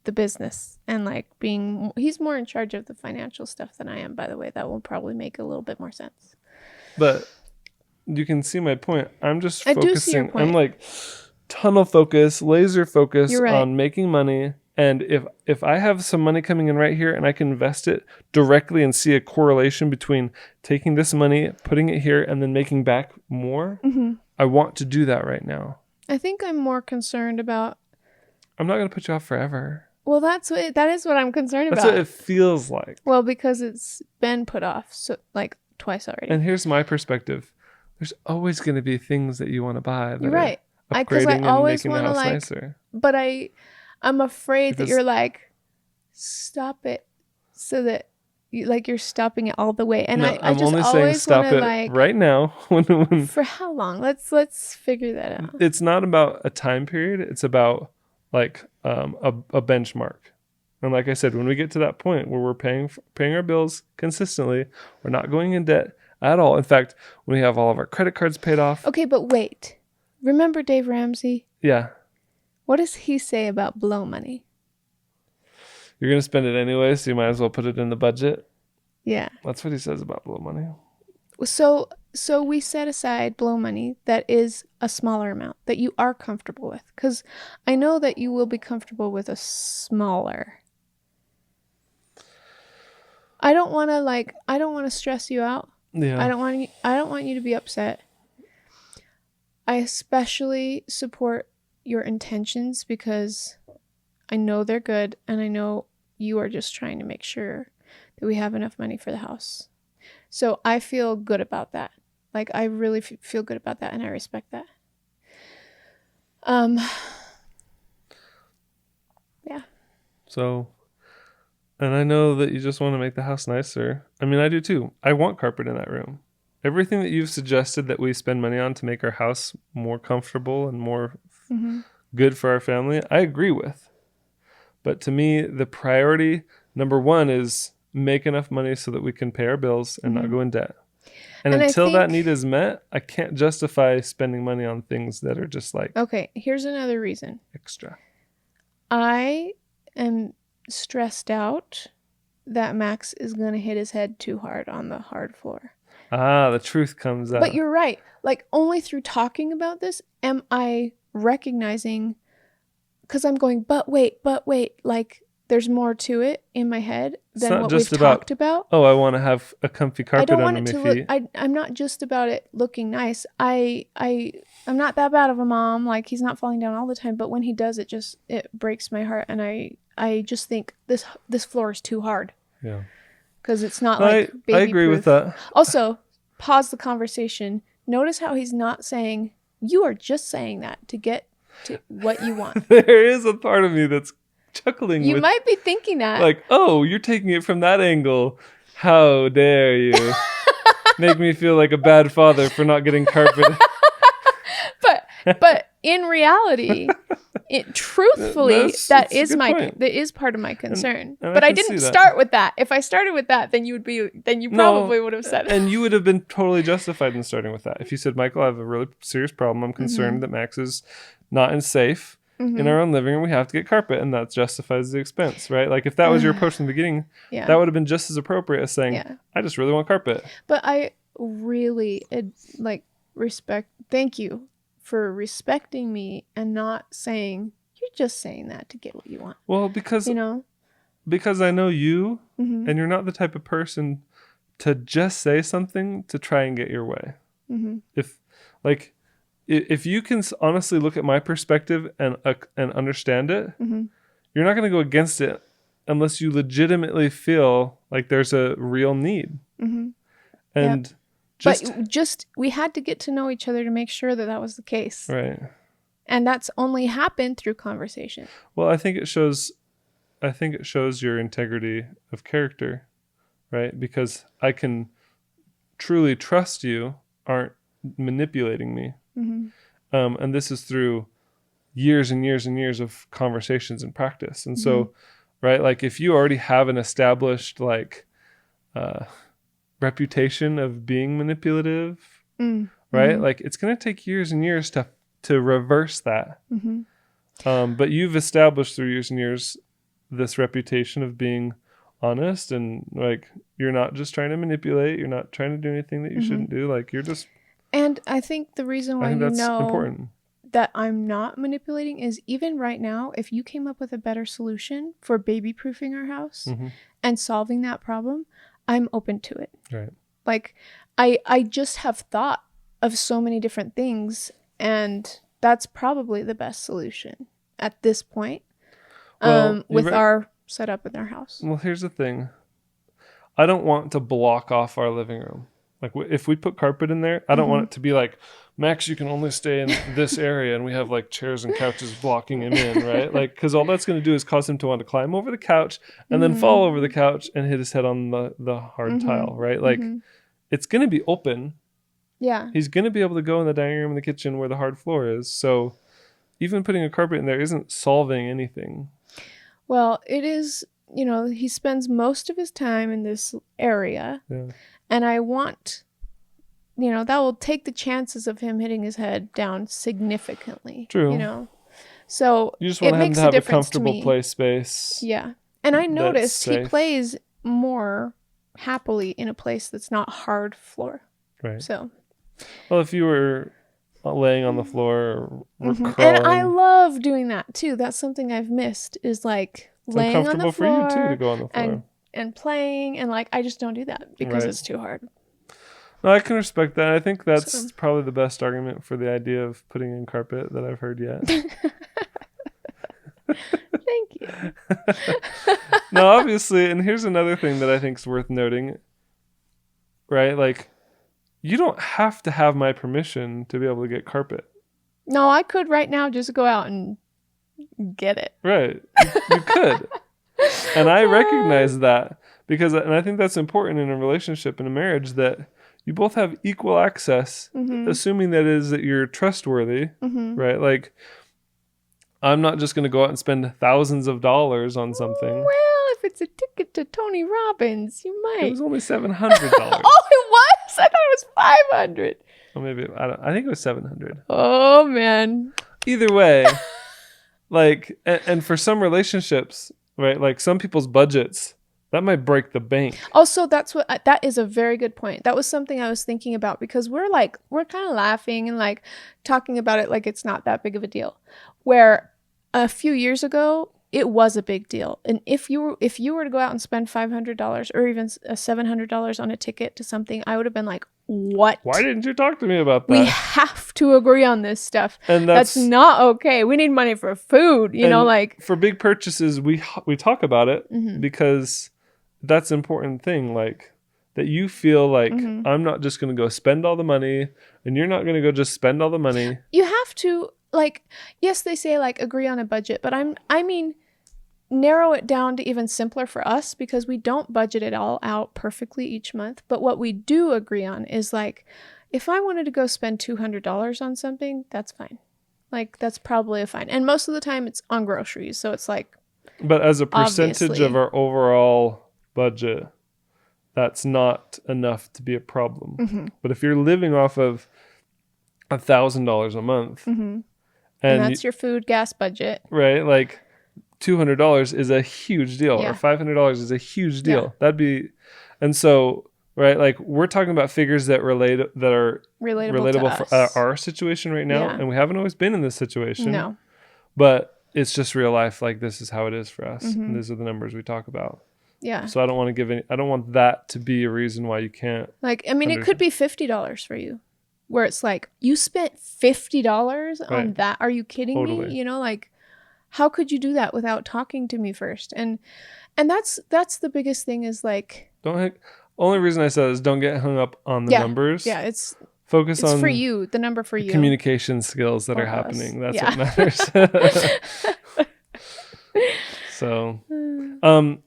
A: the business and like he's more in charge of the financial stuff than I am, by the way. That will probably make a little bit more sense.
B: But you can see my point. I'm just
A: I do see your
B: focusing.
A: point.
B: I'm like tunnel focus, laser focus
A: You're right.
B: on making money. And if I have some money coming in right here and I can invest it directly and see a correlation between taking this money, putting it here, and then making back more, I want to do that right now.
A: I think I'm more concerned about.
B: I'm not going to put you off forever.
A: Well, that is what I'm concerned
B: That's
A: about.
B: what it feels like.
A: Well, because it's been put off like twice already.
B: And here's my perspective. There's always going to be things that you want to buy.
A: You're right. Because
B: Upgrading
A: I always
B: and making the
A: want to
B: house
A: like,
B: nicer.
A: but I'm afraid that
B: Because-
A: you're like, stop it, so that you're stopping it all the way. And
B: No,
A: I
B: I'm
A: just
B: only saying
A: always
B: stop
A: want to
B: it
A: like,
B: right now. when
A: for how long? Let's figure that out.
B: it's not about a time period. It's about like a benchmark. And like I said, when we get to that point where we're paying our bills consistently, we're not going in debt at all. In fact, when we have all of our credit cards paid off.
A: Okay, but wait. Remember Dave Ramsey?
B: Yeah.
A: What does he say about blow money?
B: You're going to spend it anyway, so you might as well put it in the budget.
A: Yeah.
B: That's what he says about blow money.
A: So we set aside blow money that is a smaller amount that you are comfortable with. Because I know that you will be comfortable with a smaller. I don't want to stress you out.
B: Yeah.
A: I don't want you to be upset. I especially support your intentions because I know they're good and I know you are just trying to make sure that we have enough money for the house. So I feel good about that. Like I really feel good about that and I respect that. Yeah.
B: So, and I know that you just want to make the house nicer. I mean, I do too. I want carpet in that room. Everything that you've suggested that we spend money on to make our house more comfortable and more good for our family, I agree with. But to me, the priority number one is make enough money so that we can pay our bills and not go in debt. And until that need is met, I can't justify spending money on things that are just like
A: Okay, here's another reason.
B: extra.
A: I am stressed out that Max is going to hit his head too hard on the hard floor.
B: The truth comes out.
A: But you're right. Like, only through talking about this am I recognizing, because I'm going, but wait, like, there's more to it in my head than what we've talked about.
B: Oh, I want to have a comfy
A: I
B: carpet
A: don't want
B: under
A: it
B: my
A: to
B: feet.
A: look. I'm not just about it looking nice. I'm not that bad of a mom. Like, he's not falling down all the time, but when he does, it breaks my heart, and I just think this floor is too hard.
B: Yeah.
A: Because it's not like baby
B: I agree with that.
A: Also, pause the conversation. Notice how he's not saying, you are just saying that to get to what you want.
B: There is a part of me that's chuckling.
A: You
B: with,
A: might be thinking that.
B: like, oh, you're taking it from that angle. How dare you make me feel like a bad father for not getting carpet.
A: But in reality, truthfully, that is part of my concern.
B: And
A: but I
B: can
A: didn't
B: see that.
A: start with that. If I started with that, then you probably would have said it.
B: And you would have been totally justified in starting with that. If you said, Michael, I have a really serious problem. I'm concerned that Max is not safe in our own living room. We have to get carpet, and that justifies the expense, right? Like if that was your approach in the beginning, that would have been just as appropriate as saying, I just really want carpet.
A: But I really respect. Thank you for respecting me and not saying, you're just saying that to get what you want.
B: Well, because
A: You know?
B: I know you,
A: Mm-hmm.
B: and you're not the type of person to just say something to try and get your way.
A: Mm-hmm.
B: If you can honestly look at my perspective and understand it,
A: Mm-hmm.
B: you're not going to go against it unless you legitimately feel like there's a real need.
A: Mm-hmm.
B: And
A: we had to get to know each other to make sure that that was the case.
B: right.
A: And that's only happened through conversation.
B: Well, I think it shows your integrity of character, right? Because I can truly trust you aren't manipulating me.
A: Mm-hmm.
B: And this is through years and years and years of conversations and practice. And so, right, like if you already have an established like reputation of being manipulative, right? Like it's going to take years and years to reverse that.
A: Mm-hmm.
B: But you've established through years and years this reputation of being honest, and like you're not just trying to manipulate, you're not trying to do anything that you shouldn't do, like you're just.
A: And I think the reason why
B: that's important.
A: That I'm not manipulating is even right now, if you came up with a better solution for baby proofing our house and solving that problem, I'm open to it.
B: Right.
A: Like I just have thought of so many different things, and that's probably the best solution at this point. With our setup in our house.
B: Well, here's the thing. I don't want to block off our living room. Like if we put carpet in there, I don't want it to be like, Max, you can only stay in this area, and we have like chairs and couches blocking him in, right? Like, because all that's going to do is cause him to want to climb over the couch and then fall over the couch and hit his head on the hard tile, right? Like, it's going to be open.
A: Yeah.
B: He's going to be able to go in the dining room and the kitchen where the hard floor is. So even putting a carpet in there isn't solving anything.
A: Well, it is, he spends most of his time in this area.
B: Yeah.
A: And I want, that will take the chances of him hitting his head down significantly.
B: True.
A: So
B: you just want him to have a comfortable play space.
A: Yeah. And I noticed he plays more happily in a place that's not hard floor.
B: Right.
A: So.
B: Well, if you were laying on the floor or crawling.
A: And I love doing that too. That's something I've missed is like laying on the floor.
B: For you too to go on the floor.
A: And playing, and like I just don't do that because it's too hard.
B: No, I can respect that. I think that's probably the best argument for the idea of putting in carpet that I've heard yet.
A: Thank you.
B: No, obviously, and here's another thing that I think is worth noting, right? Like, you don't have to have my permission to be able to get carpet.
A: No, I could right now just go out and get it.
B: Right. You could. And I recognize that and I think that's important in a relationship, in a marriage, that you both have equal access, assuming that you're trustworthy, right? Like, I'm not just going to go out and spend thousands of dollars on something.
A: Well, if it's a ticket to Tony Robbins, you might.
B: It was only $700.
A: Oh, it was? I thought it was $500.
B: Or maybe, I think it was $700.
A: Oh, man.
B: Either way, like, and for some relationships, right, like some people's budgets, that might break the bank.
A: Also, that is a very good point. That was something I was thinking about, because we're kind of laughing and like talking about it like it's not that big of a deal. Where a few years ago, it was a big deal. And if you were to go out and spend $500 or even $700 on a ticket to something, I would have been like, what?
B: Why didn't you talk to me about that?
A: We have to agree on this stuff. And that's not okay. We need money for food, like
B: for big purchases, we talk about it because that's an important thing, like that you feel like I'm not just going to go spend all the money, and you're not going to go just spend all the money.
A: You have to, like, yes, they say like agree on a budget, but I mean narrow it down to even simpler for us, because we don't budget it all out perfectly each month. But what we do agree on is like, if I wanted to go spend $200 on something, that's fine. Like, that's probably fine. And most of the time it's on groceries. So it's like,
B: but as a percentage of our overall budget, that's not enough to be a problem. But if you're living off of $1,000 a month,
A: and that's your food, gas budget,
B: right? Like, $200 is a huge deal, or $500 is a huge deal.
A: Yeah.
B: That'd be, and so, right? Like we're talking about figures that are relatable
A: to
B: for
A: us.
B: our situation right now,
A: Yeah.
B: and we haven't always been in this situation.
A: No.
B: But it's just real life. Like this is how it is for us,
A: Mm-hmm.
B: and these are the numbers we talk about.
A: Yeah.
B: So I don't want to I don't want that to be a reason why you can't.
A: Like, I mean, it could be $50 for you, where it's like, you spent $50 on
B: Right.
A: that. Are you kidding me?
B: Totally.
A: You know, like, how could you do that without talking to me first? And that's the biggest thing is like,
B: Only reason I said is don't get hung up on the
A: Yeah.
B: numbers.
A: yeah, it's
B: Focus on
A: for you, the number for
B: the
A: you.
B: communication skills that
A: Or
B: are
A: us.
B: happening. That's
A: Yeah.
B: what matters. So,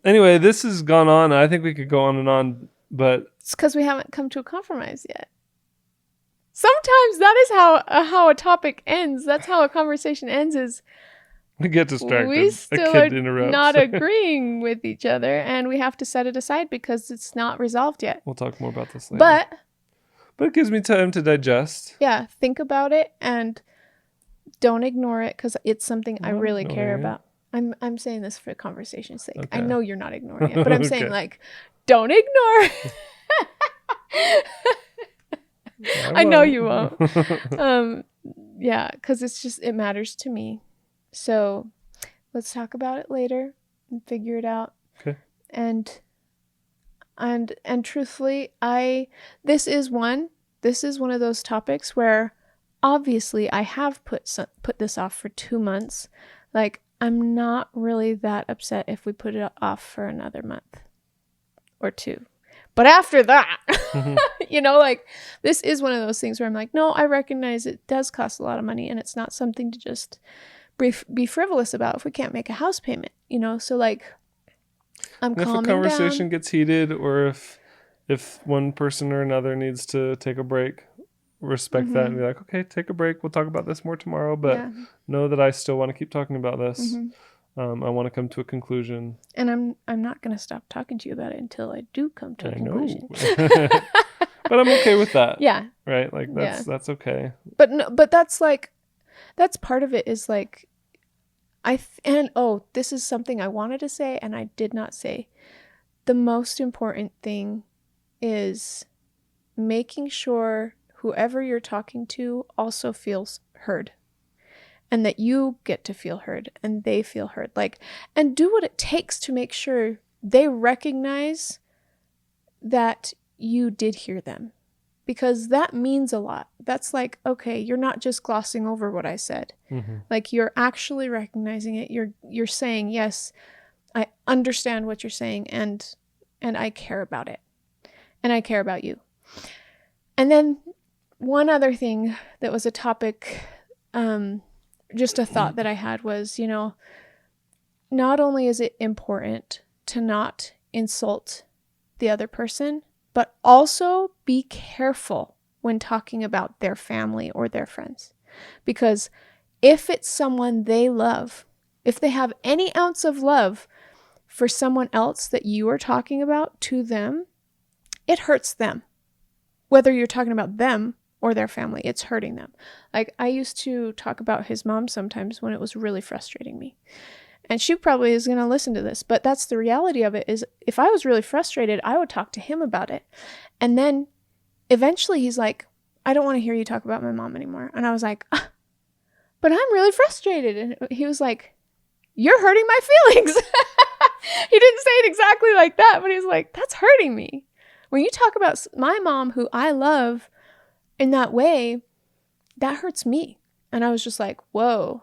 B: anyway, this has gone on. I think we could go on and on, but
A: It's because we haven't come to a compromise yet. Sometimes that is how a topic ends. That's how a conversation ends, is
B: we get distracted.
A: we
B: A
A: still
B: kid
A: are
B: interrupts.
A: not agreeing with each other, and we have to set it aside because it's not resolved yet.
B: We'll talk more about this later.
A: But
B: it gives me time to digest.
A: yeah, think about it and don't ignore it, because it's something I
B: I'm not
A: really care
B: ignoring it.
A: about. I'm saying this for conversation's sake. I
B: Okay.
A: know you're not ignoring it, but I'm saying
B: Okay.
A: like, don't ignore it. I know you won't. Yeah, because it matters to me. So let's talk about it later and figure it out.
B: Okay.
A: And truthfully, this is one of those topics where obviously I have put this off for 2 months. Like, I'm not really that upset if we put it off for another month or 2. But after that, you know, like, this is one of those things where I'm like, no, I recognize it does cost a lot of money, and it's not something to just be frivolous about if we can't make a house payment, you know? So, like, I'm
B: And if a
A: calming
B: conversation
A: down.
B: gets heated, or if one person or another needs to take a break, respect that and be like, okay, take a break. We'll talk about this more tomorrow, but
A: Yeah.
B: know that I still want to keep talking about this.
A: Mhm.
B: I want to come to a conclusion.
A: And I'm not going to stop talking to you about it until I do come to a
B: I
A: conclusion.
B: know. But I'm okay with that.
A: Yeah.
B: Right? Like that's okay.
A: But no, but that's like, that's part of it is like, this is something I wanted to say and I did not say. The most important thing is making sure whoever you're talking to also feels heard, and that you get to feel heard and they feel heard. Like, and do what it takes to make sure they recognize that you did hear them, because that means a lot. That's like, okay, you're not just glossing over what I said.
B: Mm-hmm.
A: Like, you're actually recognizing it. You're saying, yes, I understand what you're saying, and I care about it, and I care about you. And then one other thing that was a topic, just a thought that I had was, you know, not only is it important to not insult the other person, but also be careful when talking about their family or their friends. Because if it's someone they love, if they have any ounce of love for someone else that you are talking about to them, it hurts them. Whether you're talking about them or their family, it's hurting them. Like, I used to talk about his mom sometimes when it was really frustrating me. And she probably is going to listen to this, but that's the reality of it, is if I was really frustrated, I would talk to him about it. And then eventually he's like, I don't want to hear you talk about my mom anymore. And I was like, but I'm really frustrated. And he was like, you're hurting my feelings. He didn't say it exactly like that, but he was like, that's hurting me. When you talk about my mom, who I love, in that way, that hurts me. And I was just like, whoa.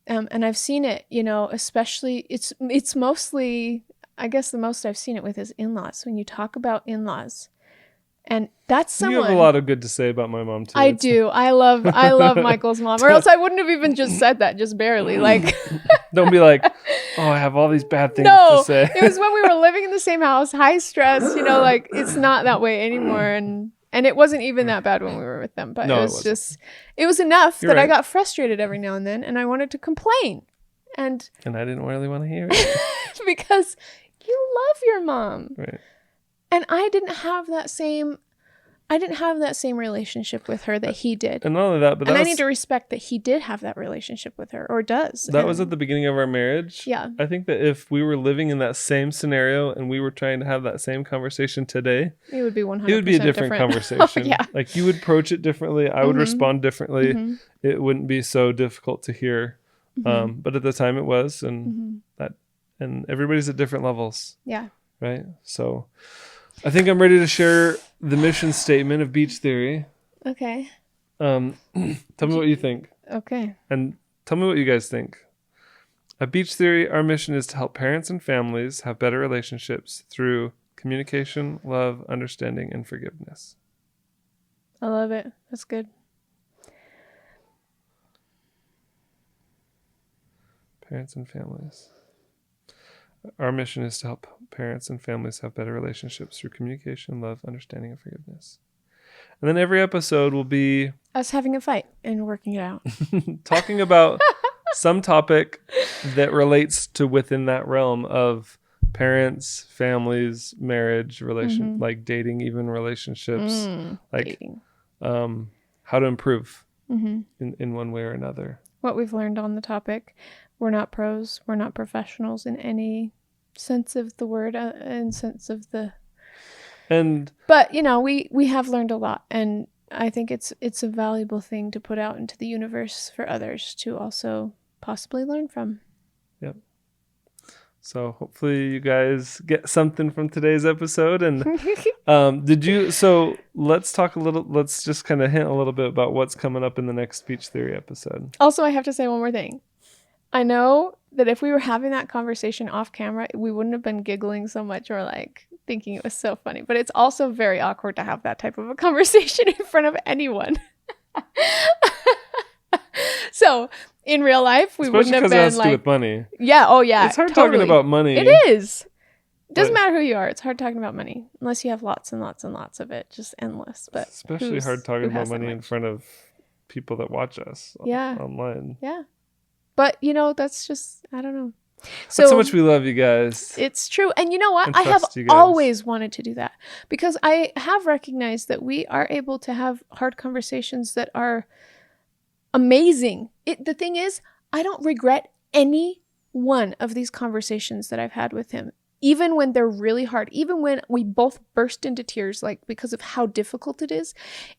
A: And I've seen it, you know, especially, it's mostly, I guess the most I've seen it with is in-laws. When you talk about in-laws, and that's someone.
B: You have a lot of good to say about my mom too.
A: I do. I love Michael's mom, or else I wouldn't have even just said that, just barely. Like,
B: don't be like, oh, I have all these bad things
A: no,
B: to say.
A: it was when we were living in the same house, high stress, you know, like, it's not that way anymore. And it wasn't even that bad when we were with them, but
B: No,
A: it was just, it was enough
B: You're
A: that I
B: right.
A: got frustrated every now and then, and I wanted to complain. And
B: I didn't really want to hear it.
A: because you love your mom.
B: Right.
A: And I didn't have that same I didn't have that same relationship with her that he did.
B: And not only that, but
A: And I need to respect that he did have that relationship with her, or does.
B: That was at the beginning of our marriage.
A: Yeah.
B: I think that if we were living in that same scenario and we were trying to have that same conversation today,
A: it would be 100%
B: it would be a different conversation.
A: Yeah.
B: Like you would approach it differently. I would respond differently. It wouldn't be so difficult to hear. But at the time it was, and and everybody's at different levels.
A: Yeah.
B: Right. So I think I'm ready to share the mission statement of Beach Theory.
A: Okay.
B: Tell me what you think.
A: Okay.
B: And tell me what you guys think. At Beach Theory, our mission is to help parents and families have better relationships through communication, love, understanding, and forgiveness.
A: I love it. That's good.
B: Parents and families. Our mission is to help parents and families have better relationships through communication, love, understanding, and forgiveness. And then every episode will be
A: us having a fight and working it out.
B: talking about some topic that relates to within that realm of parents, families, marriage, like dating, even relationships, like
A: dating.
B: How to improve in one way or another.
A: What we've learned on the topic. We're not pros. We're not professionals in any sense of the word and sense of the... But, we have learned a lot. And I think it's a valuable thing to put out into the universe for others to also possibly learn from.
B: Yep. So hopefully you guys get something from today's episode. And let's talk let's just kind of hint a little bit about what's coming up in the next Beach Theory episode.
A: Also, I have to say one more thing. I know that if we were having that conversation off camera, we wouldn't have been giggling so much or like thinking it was so funny. But it's also very awkward to have that type of a conversation in front of anyone. So in real life, we wouldn't have been
B: because it has
A: like,
B: to do with money.
A: Yeah. Oh yeah.
B: It's hard
A: totally.
B: talking about money.
A: It is. Doesn't matter who you are. It's hard talking about money unless you have lots and lots and lots of it, just endless. But
B: especially hard talking about money in front of people that watch us. Online.
A: Yeah. But, that's just, I don't know.
B: So, that's how much we love you guys.
A: It's true. And you know what? I have always wanted to do that because I have recognized that we are able to have hard conversations that are amazing. The thing is, I don't regret any one of these conversations that I've had with him, even when they're really hard, even when we both burst into tears, like because of how difficult it is.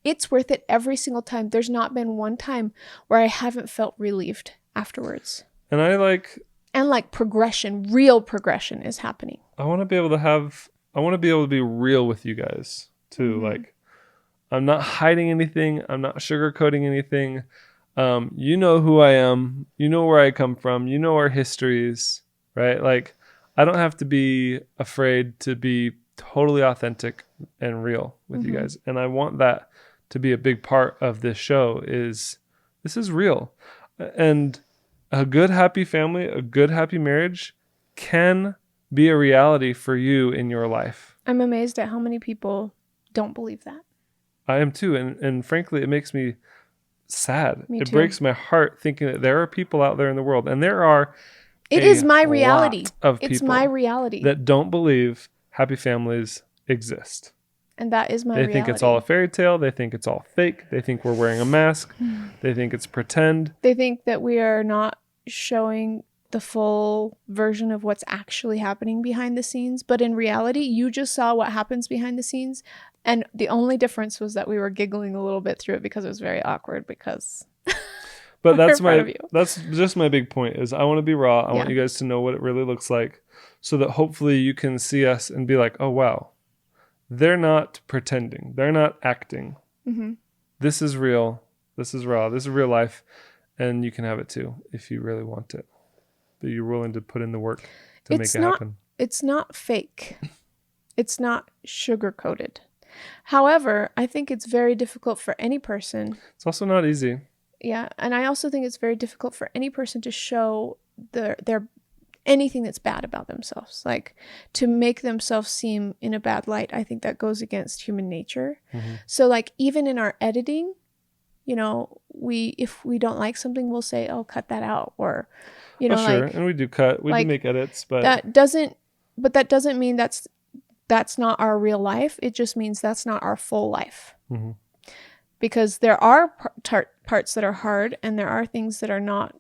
A: It's worth it every single time. There's not been one time where I haven't felt relieved afterwards.
B: And
A: progression, real progression is happening.
B: I want to be able to be real with you guys too. Like I'm not hiding anything. I'm not sugarcoating anything. You know who I am. You know where I come from. You know our histories, right? Like I don't have to be afraid to be totally authentic and real with you guys. And I want that to be a big part of this show this is real. And a good, happy family, a good, happy marriage can be a reality for you in your life.
A: I'm amazed at how many people don't believe that.
B: I am too. And frankly, it makes me sad.
A: Me
B: it
A: too.
B: Breaks my heart thinking that there are people out there in the world, and there are
A: It is my reality.
B: It's
A: my reality.
B: That don't believe happy families exist.
A: And that is my
B: reality. They think it's all a fairy tale. They think it's all fake. They think we're wearing a mask. They think it's pretend.
A: They think that we are not showing the full version of what's actually happening behind the scenes. But in reality, you just saw what happens behind the scenes. And the only difference was that we were giggling a little bit through it because it was very awkward because...
B: But that's just my big point is I want to be raw. I want you guys to know what it really looks like so that hopefully you can see us and be like, oh, wow. They're not pretending. They're not acting. This is real. This is raw. This is real life. And you can have it too if you really want it. But you're willing to put in the work to make it happen.
A: It's not fake. It's not sugar-coated. However, I think it's very difficult for any person.
B: It's also not easy.
A: Yeah. And I also think it's very difficult for any person to show their anything that's bad about themselves, like to make themselves seem in a bad light. I think that goes against human nature. So like even in our editing, if we don't like something, we'll say, oh, cut that out. Or,
B: sure. And we do cut, we do make edits, but that
A: doesn't mean that's that's not our real life. It just means that's not our full life.
B: Mm-hmm.
A: Because there are parts that are hard, and there are things that are not.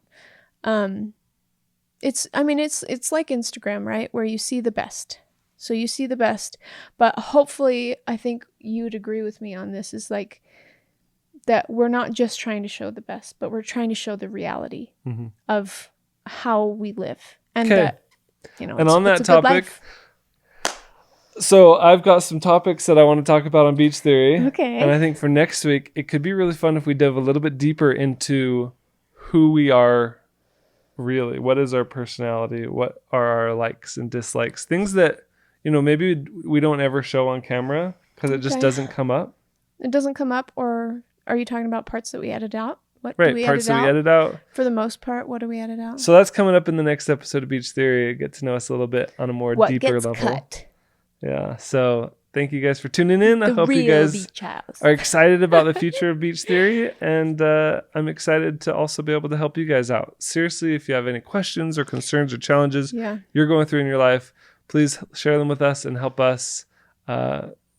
A: It's like Instagram, right? Where you see the best. So you see the best, but hopefully, I think you'd agree with me on this, is like that we're not just trying to show the best, but we're trying to show the reality
B: Mm-hmm.
A: of how we live. And
B: Okay.
A: that, you know,
B: And on that
A: it's a good
B: topic,
A: life.
B: so I've got some topics that I want to talk about on beach theory.
A: Okay.
B: And I think for next week, it could be really fun if we dove a little bit deeper into who we are really. What is our personality? What are our likes and dislikes? Things that, maybe we don't ever show on camera because it just
A: Okay.
B: doesn't come up.
A: It doesn't come up, or are you talking about parts that we edit out? What do
B: Right,
A: we
B: parts
A: edit
B: that we
A: out?
B: edit out.
A: For the most part, what do we edit out?
B: So that's coming up in the next episode of Beach Theory. Get to know us a little bit on a more
A: What
B: deeper
A: gets
B: level.
A: cut?
B: Yeah. So thank you guys for tuning in. I
A: The
B: hope you
A: real
B: guys
A: beach house.
B: are excited about the future of Beach Theory, and I'm excited to also be able to help you guys out. Seriously, if you have any questions or concerns or challenges
A: Yeah.
B: you're going through in your life, please share them with us and help us.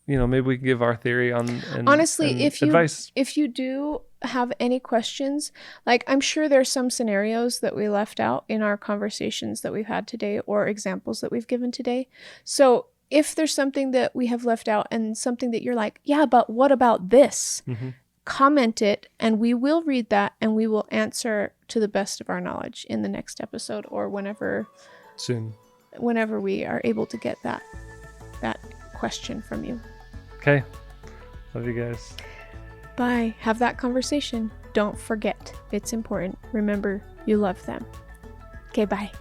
B: Maybe we can give our theory on and
A: Honestly,
B: and
A: if you
B: advice.
A: if you do have any questions, like I'm sure there's some scenarios that we left out in our conversations that we've had today, or examples that we've given today. So if there's something that we have left out and something that you're like, yeah, but what about this?
B: Mm-hmm.
A: Comment it, and we will read that, and we will answer to the best of our knowledge in the next episode, or whenever we are able to get that question from you.
B: Okay. Love you guys.
A: Bye. Have that conversation. Don't forget. It's important. Remember, you love them. Okay, bye.